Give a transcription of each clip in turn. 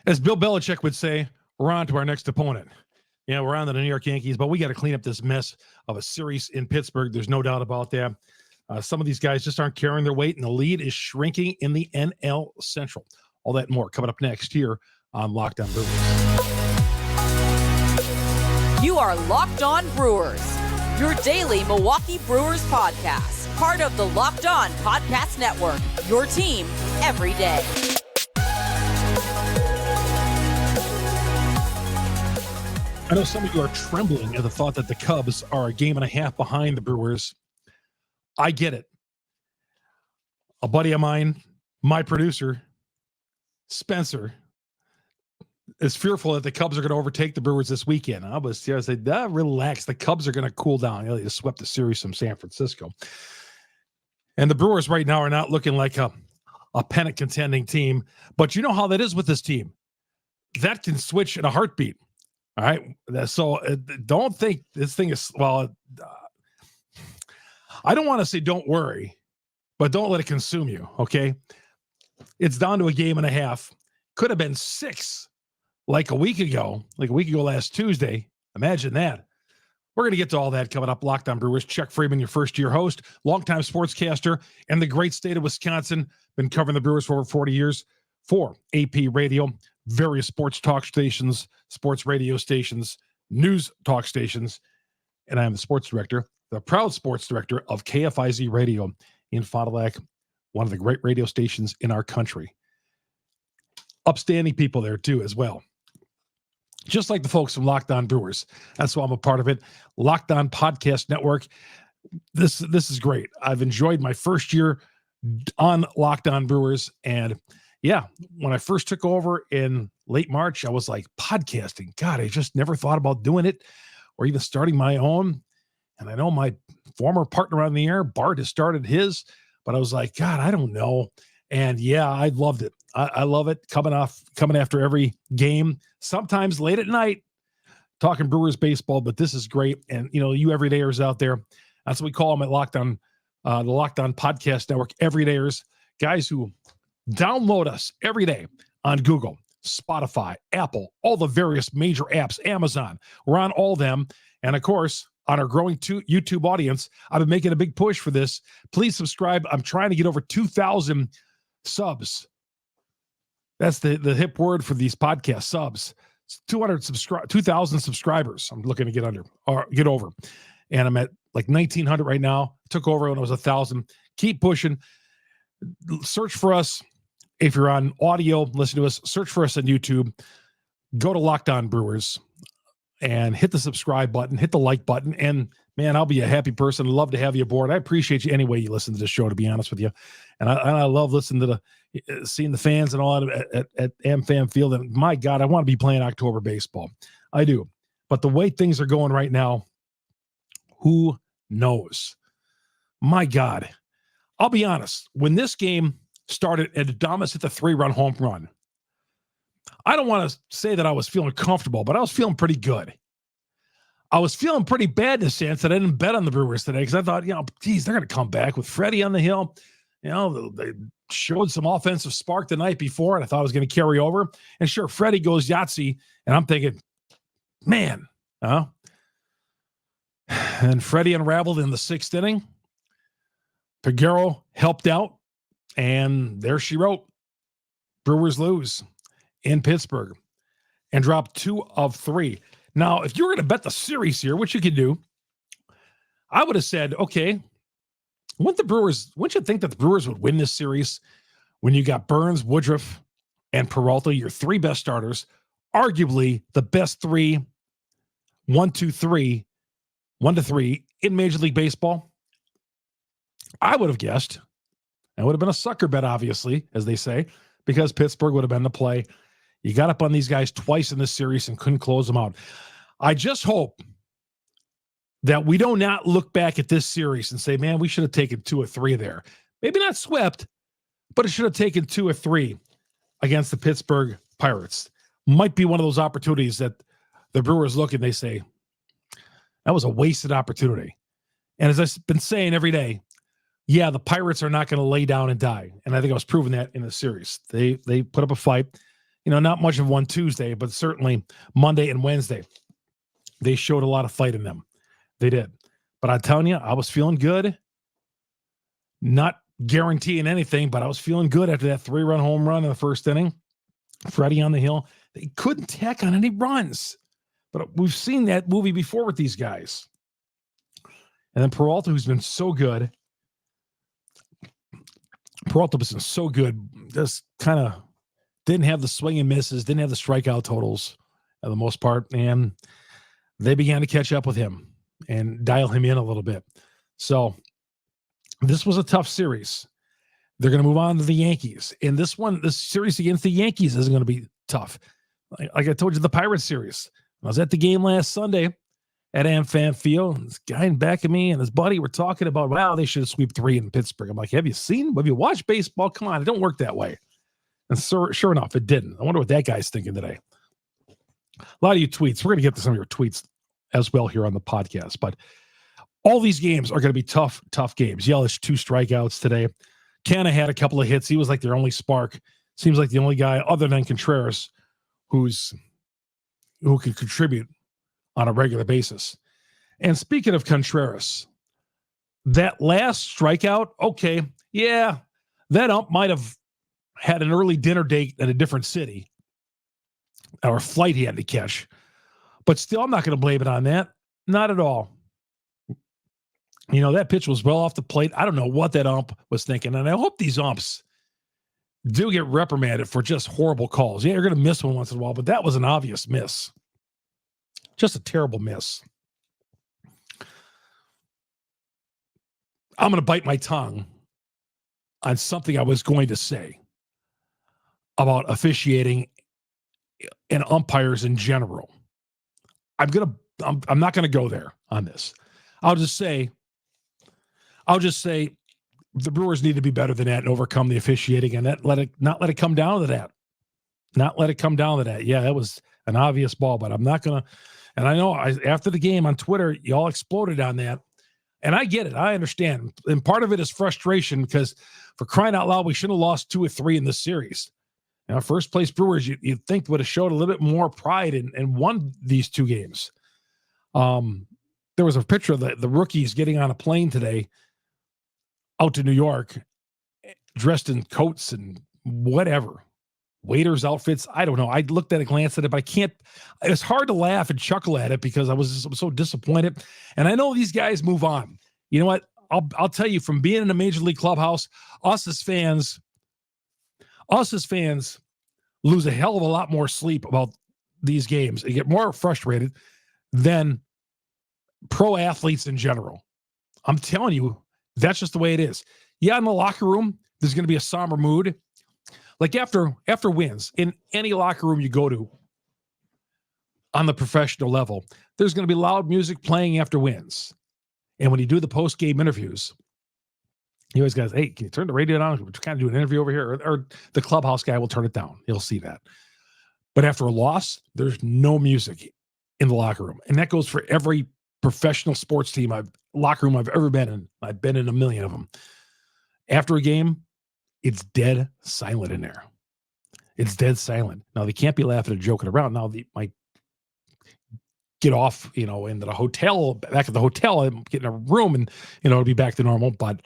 As Bill Belichick would say, we're on to our next opponent. Yeah, we're on to the New York Yankees, but we got to clean up this mess of a series in Pittsburgh. There's no doubt about that. Some of these guys just aren't carrying their weight, and the lead is shrinking in the NL Central. All that and more coming up next here on Locked On Brewers. You are Locked On Brewers, your daily Milwaukee Brewers podcast, part of the Locked On Podcast Network, your team every day. I know some of you are trembling at the thought that the Cubs are a game and a half behind the Brewers. I get it. A buddy of mine, my producer, Spencer, is fearful that the Cubs are going to overtake the Brewers this weekend. I said, relax. The Cubs are going to cool down. They just swept the series from San Francisco. And the Brewers right now are not looking like a pennant contending team. But you know how that is with this team. That can switch in a heartbeat. All right. So don't think this thing is, I don't want to say don't worry, but don't let it consume you. Okay. It's down to a game and a half. Could have been 6 like a week ago last Tuesday. Imagine that. We're going to get to all that coming up. Locked On Brewers. Chuck Freeman, your first-year host, longtime sportscaster in the great state of Wisconsin. Been covering the Brewers for over 40 years for AP Radio, various sports talk stations, sports radio stations, news talk stations, and I'm the sports director, the proud sports director of KFIZ Radio in Fond du Lac, one of the great radio stations in our country. Upstanding people there too as well. Just like the folks from Locked On Brewers. That's why I'm a part of it. Locked On Podcast Network. This is great. I've enjoyed my first year on Locked On Brewers. And yeah, when I first took over in late March, I was like, podcasting. God, I just never thought about doing it or even starting my own. And I know my former partner on the air, Bart, has started his, but I was like, God, I don't know. And yeah, I loved it. I love it. Coming after every game, sometimes late at night, talking Brewers baseball, but this is great. And, you everydayers out there, that's what we call them at Locked On, the Locked On Podcast Network, everydayers, guys who download us every day on Google, Spotify, Apple, all the various major apps, Amazon. We're on all them. And of course, on our growing YouTube audience, I've been making a big push for this. Please subscribe. I'm trying to get over 2,000 subs. That's the hip word for these podcast subs. It's 2,000 subscribers. I'm looking to get over. And I'm at like 1,900 right now. Took over when it was 1,000. Keep pushing. Search for us. If you're on audio, listen to us. Search for us on YouTube. Go to Locked On Brewers and hit the subscribe button, hit the like button. And man, I'll be a happy person. I'd love to have you aboard. I appreciate you any way you listen to this show, to be honest with you. And I love listening to seeing the fans and all that at AmFam Field. And my God, I want to be playing October baseball. I do. But the way things are going right now, who knows? My God. I'll be honest. When this game started and Adames hit the 3-run home run, I don't want to say that I was feeling comfortable, but I was feeling pretty good. I was feeling pretty bad in the sense that I didn't bet on the Brewers today because I thought, they're going to come back with Freddy on the hill. They showed some offensive spark the night before, and I thought it was going to carry over. And sure, Freddy goes Yahtzee, and I'm thinking, man, and Freddy unraveled in the 6th inning. Peguero helped out, and there she wrote. Brewers lose in Pittsburgh and drop 2 of 3. Now, if you were going to bet the series here, which you could do, I would have said, okay, wouldn't you think that the Brewers would win this series when you got Burns, Woodruff, and Peralta, your 3 best starters, arguably the best 1, 2, 3 in Major League Baseball? I would have guessed. It would have been a sucker bet, obviously, as they say, because Pittsburgh would have been the play. You got up on these guys twice in this series and couldn't close them out. I just hope that we do not look back at this series and say, man, we should have taken 2 or 3 there. Maybe not swept, but it should have taken 2 or 3 against the Pittsburgh Pirates. Might be one of those opportunities that the Brewers look and they say, that was a wasted opportunity. And as I've been saying every day, yeah, the Pirates are not going to lay down and die. And I think I was proving that in the series. They put up a fight. not much of one Tuesday, but certainly Monday and Wednesday, they showed a lot of fight in them. They did. But I'm telling you, I was feeling good. Not guaranteeing anything, but I was feeling good after that 3-run home run in the first inning. Freddy on the hill. They couldn't tack on any runs. But we've seen that movie before with these guys. And then Peralta, who's been so good. Peralta was so good. Just kind of didn't have the swing and misses, didn't have the strikeout totals for the most part. And they began to catch up with him and dial him in a little bit. So this was a tough series. They're going to move on to the Yankees. And this series against the Yankees isn't going to be tough. Like I told you, the Pirates series. I was at the game last Sunday at AmFam Field. This guy in back of me and his buddy were talking about, wow, they should have swept 3 in Pittsburgh. I'm like, have you watched baseball? Come on, it don't work that way. And sure enough, it didn't. I wonder what that guy's thinking today. A lot of you tweets. We're going to get to some of your tweets as well here on the podcast. But all these games are going to be tough games. Yelich, 2 strikeouts today. Canna had a couple of hits. He was like their only spark. Seems like the only guy other than Contreras who can contribute on a regular basis. And speaking of Contreras, that last strikeout, okay, yeah, that ump might have had an early dinner date in a different city or a flight he had to catch. But still, I'm not going to blame it on that. Not at all. That pitch was well off the plate. I don't know what that ump was thinking. And I hope these umps do get reprimanded for just horrible calls. Yeah, you're going to miss one once in a while, but that was an obvious miss. Just a terrible miss. I'm going to bite my tongue on something I was going to say about officiating and umpires in general. I'm not going to go there on this. I'll just say the Brewers need to be better than that and overcome the officiating and not let it come down to that. Not let it come down to that. Yeah, that was an obvious ball, but I'm not going to. And I know after the game on Twitter, y'all exploded on that. And I get it. I understand. And part of it is frustration because for crying out loud, we should have lost 2 or 3 in this series. First place Brewers, you'd think would have showed a little bit more pride and won these 2 games. There was a picture of the rookies getting on a plane today out to New York, dressed in coats and whatever, waiters' outfits. I don't know. I looked at it, glanced at it, but I can't. It's hard to laugh and chuckle at it because I'm so disappointed. And I know these guys move on. You know what? I'll tell you, from being in a major league clubhouse, us as fans lose a hell of a lot more sleep about these games and get more frustrated than pro athletes in general. I'm telling you, that's just the way it is. Yeah, in the locker room, there's going to be a somber mood. Like after wins, in any locker room you go to on the professional level, there's going to be loud music playing after wins. And when you do the post-game interviews, you always guys, hey, can you turn the radio down? We're kind of do an interview over here. Or the clubhouse guy will turn it down. He'll see that. But after a loss, there's no music in the locker room. And that goes for every professional sports team locker room I've ever been in. I've been in a million of them. After a game, it's dead silent in there. It's dead silent. Now, they can't be laughing and joking around. Now, they might get off, into the hotel, back at the hotel, and get in a room and, it'll be back to normal. But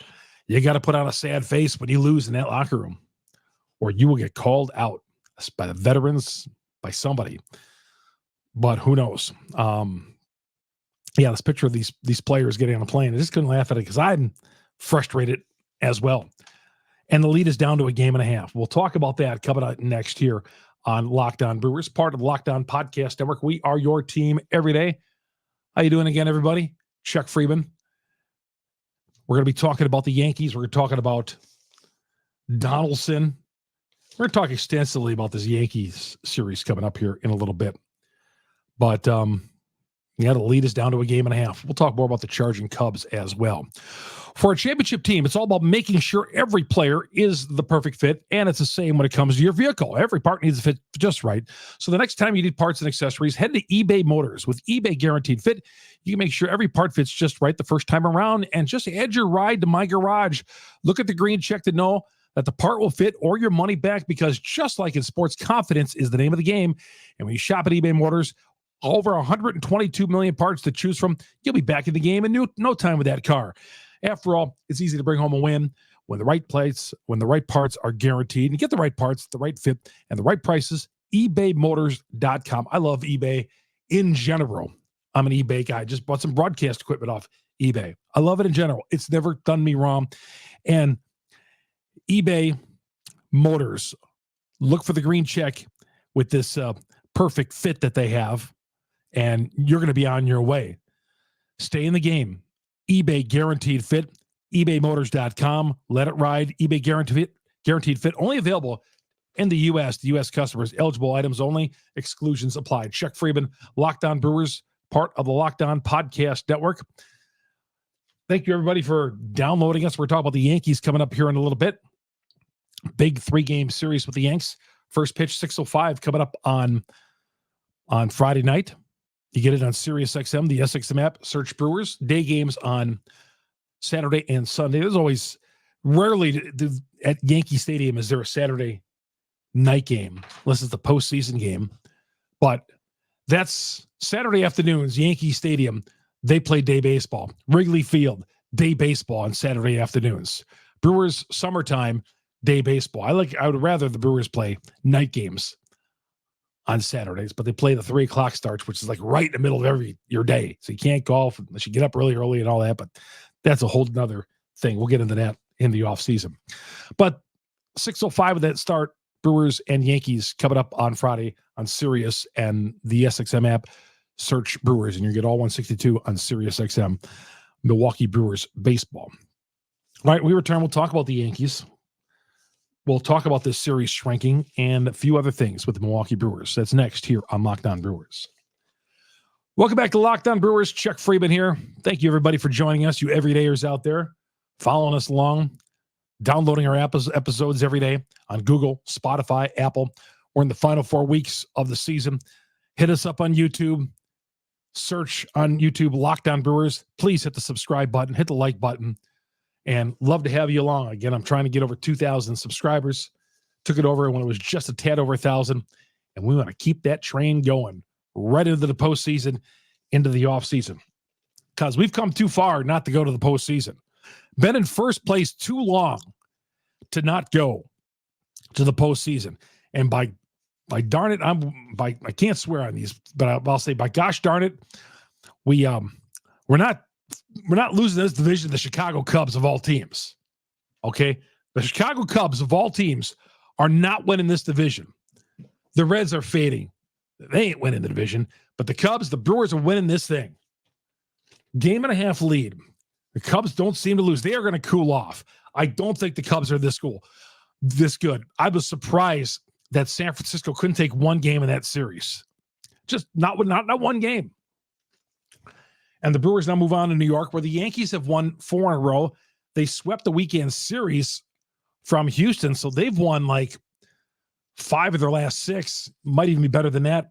you got to put on a sad face when you lose in that locker room, or you will get called out by the veterans, by somebody. But who knows? Yeah, this picture of these players getting on a plane, I just couldn't laugh at it because I'm frustrated as well. And the lead is down to a game and a half. We'll talk about that coming up next here on Locked On Brewers, part of the Locked On Podcast Network. We are your team every day. How you doing again, everybody? Chuck Freeman. We're going to be talking about the Yankees. We're going to be talking about Donaldson. We're going to talk extensively about this Yankees series coming up here in a little bit. But, yeah, the lead is down to a game and a half. We'll talk more about the Charging Cubs as well. For a championship team, it's all about making sure every player is the perfect fit, and it's the same when it comes to your vehicle. Every part needs to fit just right. So the next time you need parts and accessories, head to eBay Motors. With eBay Guaranteed Fit, you can make sure every part fits just right the first time around, and just add your ride to My Garage. Look at the green check to know that the part will fit or your money back, because just like in sports, confidence is the name of the game. And when you shop at eBay Motors, over 122 million parts to choose from, you'll be back in the game in no time with that car. After all, it's easy to bring home a win when the right place, when the right parts are guaranteed. And get the right parts, the right fit, and the right prices, ebaymotors.com. I love eBay in general. I'm an eBay guy. Just bought some broadcast equipment off eBay. I love it in general. It's never done me wrong. And eBay Motors, look for the green check with this perfect fit that they have, and you're going to be on your way. Stay in the game. eBay guaranteed fit. ebaymotors.com. Let it ride. eBay guaranteed fit. Only available in the U.S. The U.S. customers. Eligible items only. Exclusions applied. Chuck Freeman, Locked On Brewers, part of the Locked On Podcast Network. Thank you, everybody, for downloading us. We're talking about the Yankees coming up here in a little bit. Big 3-game series with the Yanks. First pitch, 6:05, coming up on Friday night. You get it on SiriusXM, the SXM app. Search Brewers. Day games on Saturday and Sunday. There's always, rarely at Yankee Stadium is there a Saturday night game, unless it's the postseason game. But that's Saturday afternoons, Yankee Stadium. They play day baseball. Wrigley Field, day baseball on Saturday afternoons. Brewers, summertime, day baseball. I would rather the Brewers play night games on Saturdays, but they play the 3 o'clock starts, which is like right in the middle of your day. So you can't golf unless you get up really early and all that, but that's a whole nother thing. We'll get into that in the off season. But 6:05 with that start, Brewers and Yankees coming up on Friday on Sirius and the SXM app. Search Brewers and you get all 162 on SiriusXM. Milwaukee Brewers baseball. All right, we return. We'll talk about the Yankees. We'll talk about this series shrinking and a few other things with the Milwaukee Brewers. That's next here on Locked On Brewers. Welcome back to Locked On Brewers. Chuck Freeman here. Thank you, everybody, for joining us. You everydayers out there, following us along, downloading our episodes every day on Google, Spotify, Apple. We're in the final 4 weeks of the season. Hit us up on YouTube. Search on YouTube, Locked On Brewers. Please hit the subscribe button, hit the like button, and love to have you along. Again, I'm trying to get over 2,000 subscribers. Took it over when it was just a tad over 1,000, and we want to keep that train going right into the postseason, into the offseason, because we've come too far not to go to the postseason. Been in first place too long to not go to the postseason. And by darn it, I can't swear on these, but I'll say by gosh darn it, we're not losing this division to the Chicago Cubs of all teams. Okay? The Chicago Cubs of all teams are not winning this division. The Reds are fading. They ain't winning the division, but the Cubs, the Brewers are winning this thing. 1.5 game lead. The Cubs don't seem to lose. They are going to cool off. I don't think the Cubs are this good. I was surprised that San Francisco couldn't take 1 game in that series. Just not one game. And the Brewers now move on to New York, where the Yankees have won 4 in a row. They swept the weekend series from Houston, so they've won like 5 of their last 6, might even be better than that.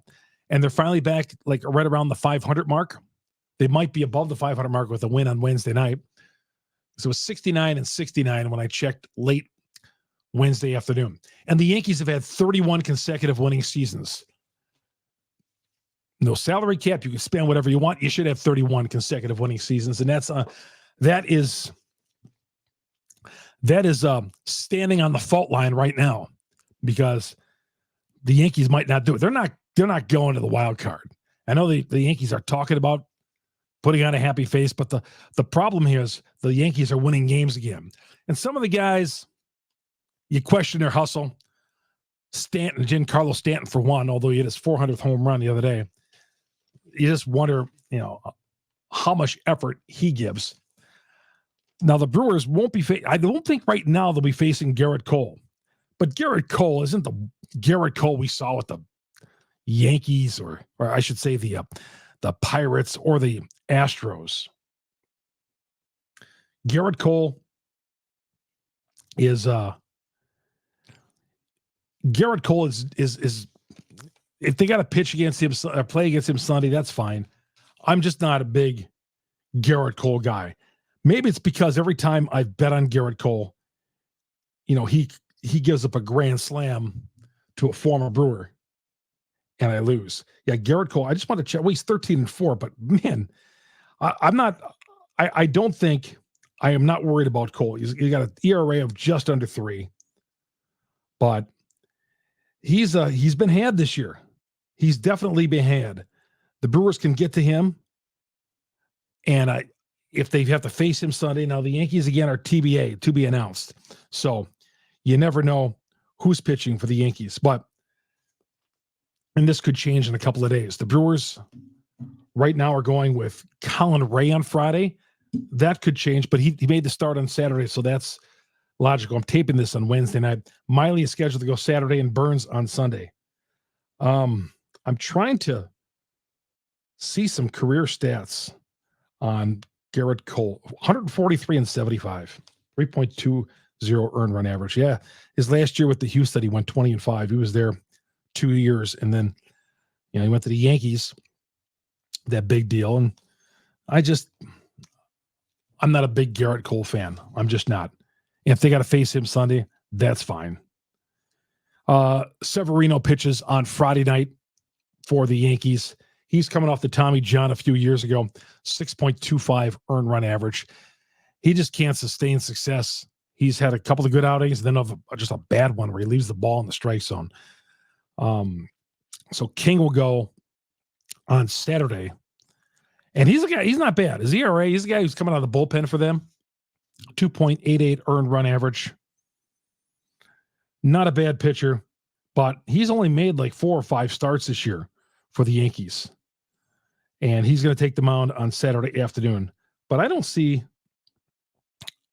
And they're finally back like right around the 500 mark. They might be above the 500 mark with a win on Wednesday night. So it was 69-69 when I checked late Wednesday afternoon. And the Yankees have had 31 consecutive winning seasons. No salary cap. You can spend whatever you want. You should have 31 consecutive winning seasons. And that is standing on the fault line right now, because the Yankees might not do it. They're not going to the wild card. I know the Yankees are talking about putting on a happy face, but the problem here is the Yankees are winning games again. And some of the guys, you question their hustle. Giancarlo Stanton for one, although he hit his 400th home run the other day. You just wonder, how much effort he gives. Now, the Brewers won't be I don't think right now they'll be facing Garrett Cole. But Garrett Cole isn't the Garrett Cole we saw with the Yankees, or I should say the Pirates or the Astros. Garrett Cole is if they got to pitch against him or play against him Sunday, that's fine. I'm just not a big Garrett Cole guy. Maybe it's because every time I've bet on Garrett Cole, he gives up a grand slam to a former Brewer, and I lose. Yeah, Garrett Cole. I just want to check. Well, he's 13-4, but man, I'm not. I don't think I am not worried about Cole. He's got an ERA of just under 3, but he's been had this year. He's definitely been had. The Brewers can get to him, and if they have to face him Sunday, now the Yankees again are TBA, to be announced. So you never know who's pitching for the Yankees, and this could change in a couple of days. The Brewers right now are going with Colin Ray on Friday. That could change, but he made the start on Saturday, so that's logical. I'm taping this on Wednesday night. Miley is scheduled to go Saturday and Burns on Sunday. I'm trying to see some career stats on Garrett Cole. 143 and 75, 3.20 earned run average. Yeah, his last year with the Houston, he went 20-5. He was there 2 years, and then he went to the Yankees. That big deal, and I'm not a big Garrett Cole fan. I'm just not. If they got to face him Sunday, that's fine. Severino pitches on Friday night for the Yankees. He's coming off the Tommy John a few years ago, 6.25 earned run average. He just can't sustain success. He's had a couple of good outings, then just a bad one where he leaves the ball in the strike zone. So King will go on Saturday. And he's a guy, he's not bad. His ERA, he's a guy who's coming out of the bullpen for them. 2.88 earned run average. Not a bad pitcher, but he's only made like 4 or 5 starts this year for the Yankees. And he's going to take the mound on Saturday afternoon. But I don't see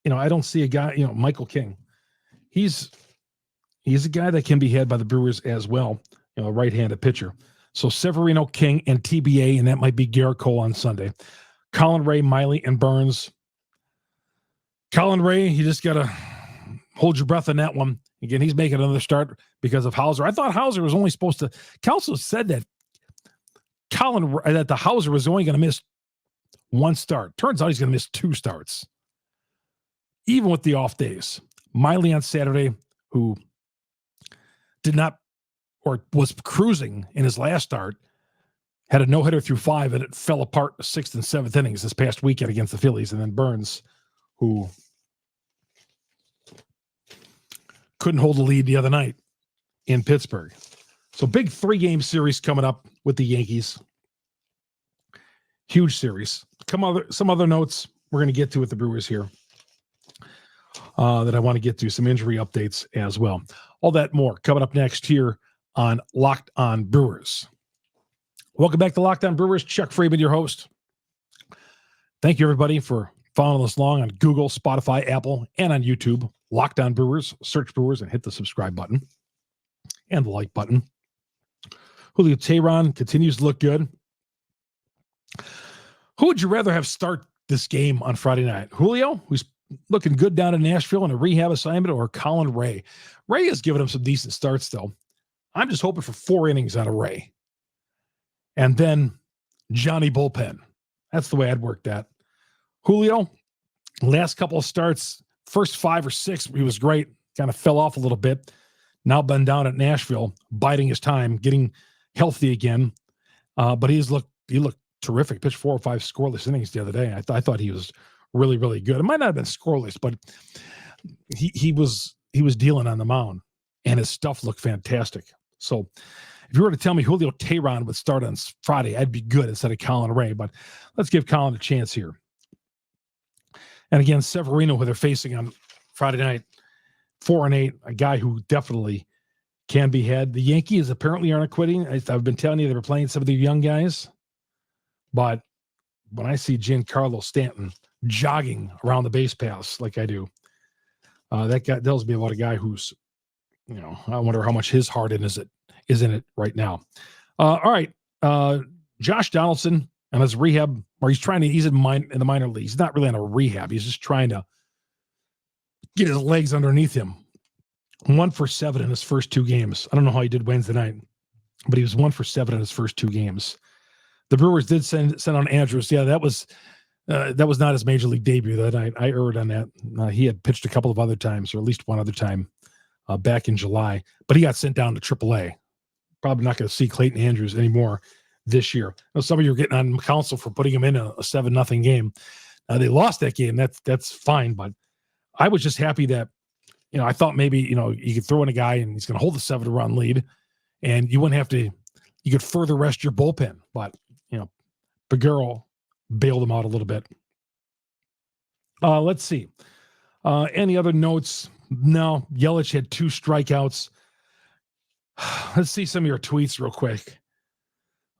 a guy, Michael King. He's a guy that can be had by the Brewers as well, a right-handed pitcher. So Severino, King, and TBA, and that might be Garrett Cole on Sunday. Colin Ray, Miley, and Burns. Colin Ray, you just got to hold your breath on that one. Again, he's making another start because of Hauser. I thought Hauser was only supposed to – Counsell said that the Hauser was only going to miss 1 start. Turns out he's going to miss 2 starts, even with the off days. Miley on Saturday, who did not – or was cruising in his last start, had a no-hitter through 5, and it fell apart in the 6th and 7th innings this past weekend against the Phillies. And then Burns, who couldn't hold the lead the other night in Pittsburgh. So big 3-game series coming up with the Yankees. Huge series. Some other notes we're going to get to with the Brewers here that I want to get to. Some injury updates as well. All that more coming up next here on Locked On Brewers. Welcome back to Locked On Brewers. Chuck Freeman, your host. Thank you, everybody, for following us along on Google, Spotify, Apple, and on YouTube. Locked On Brewers. Search Brewers and hit the subscribe button and the like button. Julio Teheran continues to look good. Who would you rather have start this game on Friday night? Julio, who's looking good down in Nashville on a rehab assignment, or Colin Ray? Ray has given him some decent starts, though. I'm just hoping for 4 innings out of Ray. And then Johnny bullpen. That's the way I'd work that. Julio, last couple of starts, first 5 or 6, he was great. Kind of fell off a little bit. Now been down at Nashville, biding his time, getting healthy again. But he looked terrific. Pitched 4 or 5 scoreless innings the other day. I thought he was really, really good. It might not have been scoreless, but he was dealing on the mound, and his stuff looked fantastic. So if you were to tell me Julio Teheran would start on Friday, I'd be good instead of Colin Ray. But let's give Colin a chance here. And again, Severino, who they're facing on Friday night, 4-8, a guy who definitely can be had. The Yankees apparently aren't quitting. I've been telling you they were playing some of the young guys. But when I see Giancarlo Stanton jogging around the base paths like I do, that guy tells me about a guy who's, I wonder how much his heart is in it right now. All right. Josh Donaldson and his rehab, or he's in the minor leagues. He's not really on a rehab. He's just trying to get his legs underneath him. 1 for 7 in his first 2 games. I don't know how he did Wednesday night, but he was 1 for 7 in his first 2 games. The Brewers did send on Andrews. Yeah, that was That was not his major league debut that night. I erred on that. He had pitched a couple of other times, or at least one other time back in July, but he got sent down to AAA. Probably not going to see Clayton Andrews anymore this year. Now, some of you are getting on council for putting him in a 7-0 game. They lost that game. That's fine, but I was just happy that, I thought maybe, you could throw in a guy and he's going to hold the 7-run lead and you wouldn't have to, you could further rest your bullpen. But, Paguro bailed him out a little bit. Let's see. Any other notes? No. Yelich had 2 strikeouts. Let's see some of your tweets real quick.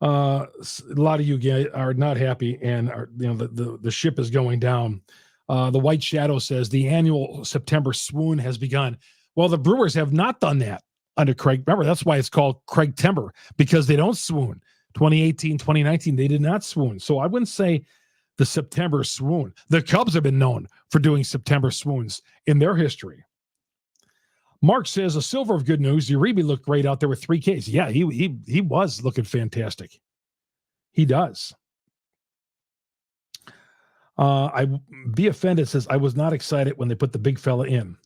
A lot of you guys are not happy and are, the ship is going down. The White Shadow says the annual September swoon has begun. Well, the Brewers have not done that under Craig. Remember, that's why it's called Craig Timber, because they don't swoon. 2018, 2019, they did not swoon. So I wouldn't say the September swoon. The Cubs have been known for doing September swoons in their history. Mark says, a silver of good news. Uribe looked great out there with 3 Ks. Yeah, he was looking fantastic. He does. I Be Offended says, I was not excited when they put the big fella in.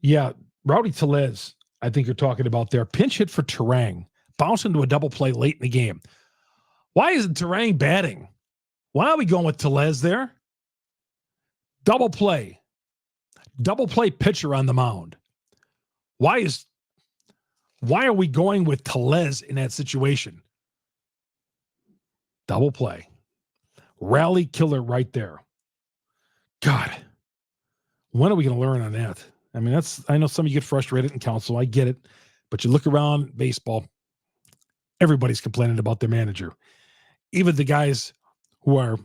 Yeah, Rowdy Tellez, I think you're talking about there. Pinch hit for Terang. Bounce into a double play late in the game. Why isn't Terang batting? Why are we going with Tellez there? Double play pitcher on the mound. Why are we going with Tellez in that situation? Double play. Rally killer right there. God, when are we going to learn on that? I mean, I know some of you get frustrated in council. I get it. But you look around baseball, everybody's complaining about their manager. Even the guys who are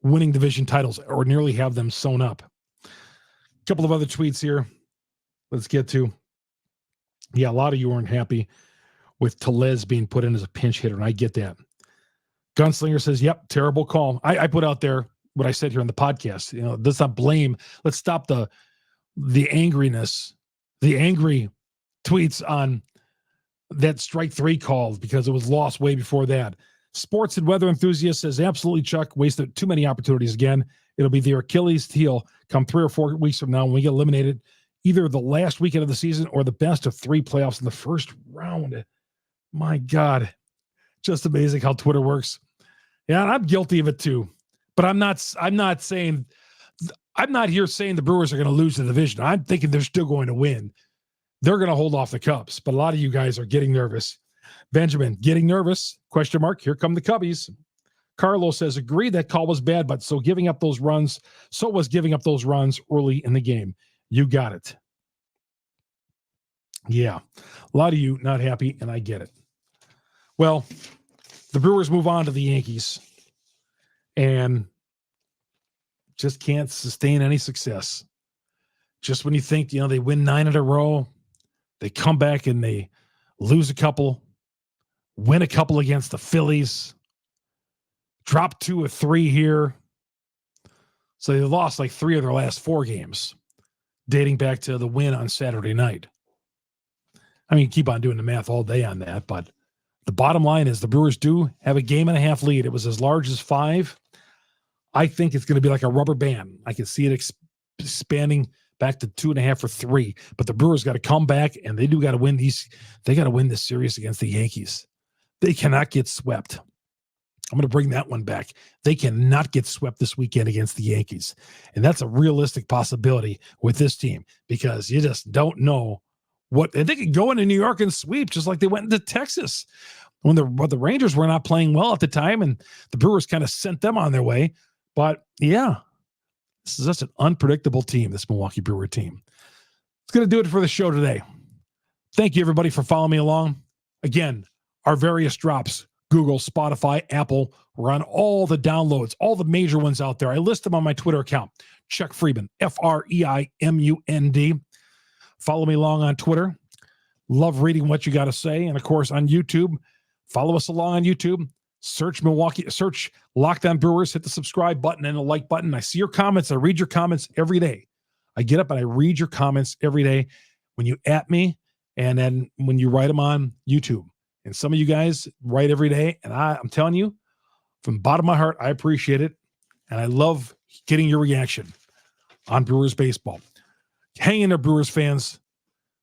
winning division titles or nearly have them sewn up. A couple of other tweets here. Let's get to. Yeah, a lot of you weren't happy with Tellez being put in as a pinch hitter, and I get that. Gunslinger says, yep, terrible call. I put out there what I said here on the podcast. Let's not blame. Let's stop the angriness, the angry tweets on that strike 3 call because it was lost way before that. Sports and weather enthusiast says, absolutely, Chuck. Wasted too many opportunities again. It'll be their Achilles heel come 3 or 4 weeks from now when we get eliminated either the last weekend of the season or the best of 3 playoffs in the first round. My God. Just amazing how Twitter works. Yeah, and I'm guilty of it too. But I'm not here saying the Brewers are going to lose the division. I'm thinking they're still going to win. They're going to hold off the Cubs. But a lot of you guys are getting nervous. Benjamin, getting nervous? Question mark. Here come the Cubbies. Carlos says, agree that call was bad, but so was giving up those runs early in the game. You got it. Yeah. A lot of you not happy, and I get it. Well, the Brewers move on to the Yankees and just can't sustain any success. Just when you think, they win 9 in a row, they come back and they lose a couple, win a couple against the Phillies, drop 2 or 3 here. So they lost like 3 of their last 4 games, dating back to the win on Saturday night. I mean, keep on doing the math all day on that, but the bottom line is the Brewers do have a 1.5 game lead. It was as large as 5. I think it's going to be like a rubber band. I can see it expanding back to 2.5 or 3. But the Brewers got to come back, and they do got to win these. They got to win this series against the Yankees. They cannot get swept. I'm going to bring that one back. They cannot get swept this weekend against the Yankees. And that's a realistic possibility with this team because you just don't know what they could go into New York and sweep just like they went into Texas when the Rangers were not playing well at the time and the Brewers kind of sent them on their way. But yeah, this is just an unpredictable team, this Milwaukee Brewer team. It's going to do it for the show today. Thank you, everybody, for following me along. Again, our various drops, Google, Spotify, Apple, we're on all the downloads, all the major ones out there. I list them on my Twitter account, Chuck Freimund, Freimund. Follow me along on Twitter. Love reading what you got to say. And, of course, on YouTube, follow us along on YouTube. Search Locked On Brewers, hit the subscribe button and the like button. I see your comments. I read your comments every day. I get up and I read your comments every day when you at me and then when you write them on YouTube. And some of you guys write every day. And I'm telling you, From the bottom of my heart, I appreciate it. And I love getting your reaction on Brewers baseball. Hang in there, Brewers fans.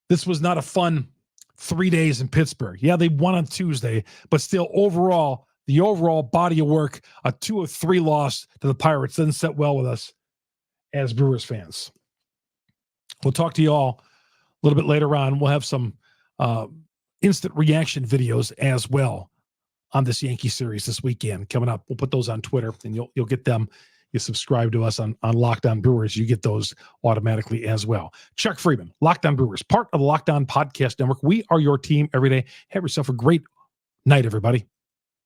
This was not a fun 3 days in Pittsburgh. Yeah, they won on Tuesday, but still overall, the overall body of work, a 2-3 loss to the Pirates doesn't set well with us as Brewers fans. We'll talk to you all a little bit later on. We'll have some instant reaction videos as well on this Yankee series this weekend coming up. We'll put those on Twitter, and you'll get them. You subscribe to us on Locked On Brewers, you get those automatically as well. Chuck Freeman, Locked On Brewers, part of the Locked On Podcast Network. We are your team every day. Have yourself a great night, everybody.